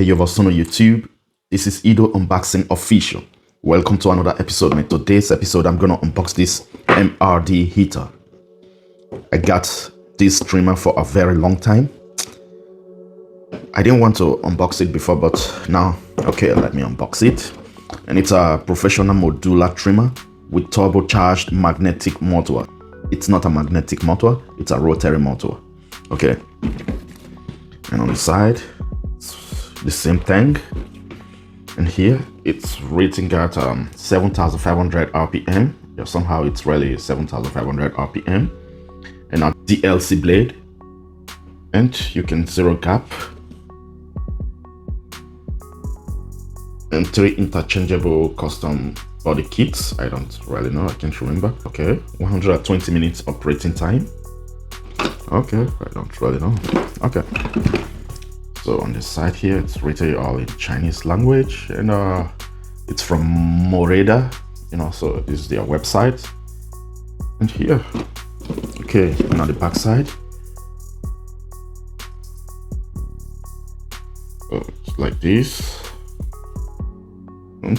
you've also on YouTube. This is Ido Unboxing Official. Welcome to another episode. In today's episode, I'm gonna unbox this MRD Hitter. I got this streamer for a very long time. I didn't want to unbox it before, but now, okay, let me unbox it. And it's a professional modular trimmer with turbocharged magnetic motor. It's not a magnetic motor, it's a rotary motor. Okay. And on the side, it's the same thing. And here, it's rating at 7,500 RPM. Yeah, somehow it's really 7,500 RPM. And a DLC blade. And you can zero gap. And 3 interchangeable custom body kits. I don't really know, I can't remember. Okay, 120 minutes operating time. Okay, I don't really know. Okay. So on this side here, it's written all in Chinese language, and it's from Mrd, so this is their website. And here, okay, and on the back side, so it's like this. And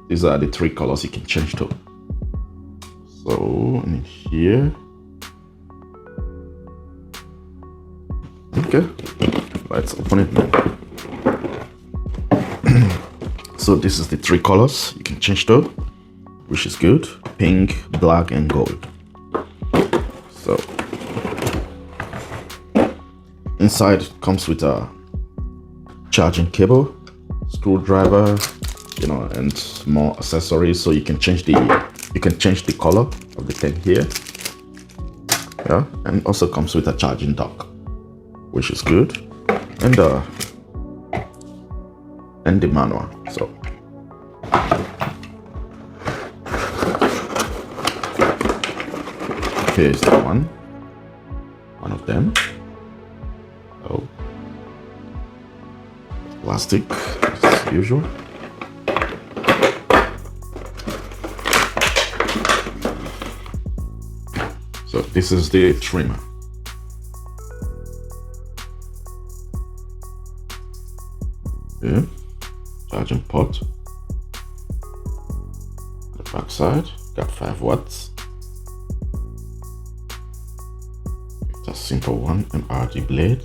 these are the 3 colors you can change to. So in here, okay, let's open it now. So this is the 3 colors you can change to, which is good: pink, black, and gold. So inside it comes with a charging cable, screwdriver, and more accessories, so you can change the color of the thing here. Yeah, and also comes with a charging dock, which is good, and the manual. So here's the one of them. Oh, plastic as usual. So this is the trimmer. Yeah, charging port. The back side got 5 watts. It's a simple one, MRD blade.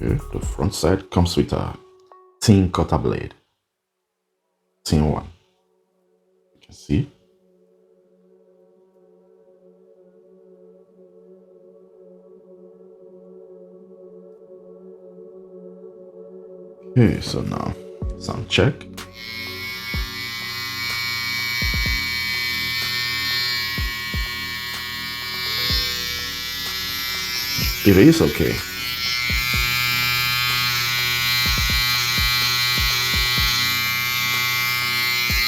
Yeah, the front side comes with a thin cutter blade. Thin one. You can see. Okay, so now sound check. It is okay.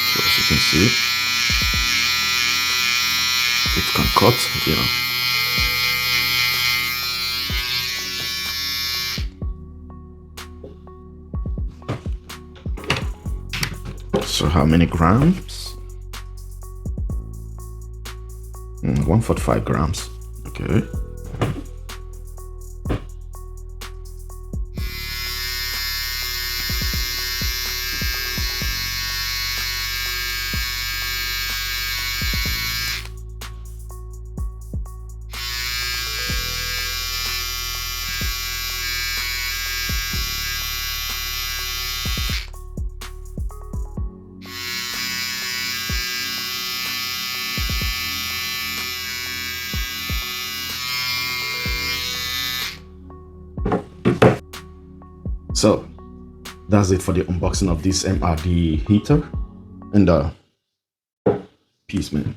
So as you can see, it can cut, So how many grams? 145 grams. Okay. So that's it for the unboxing of this MRD Hitter, and peace, man.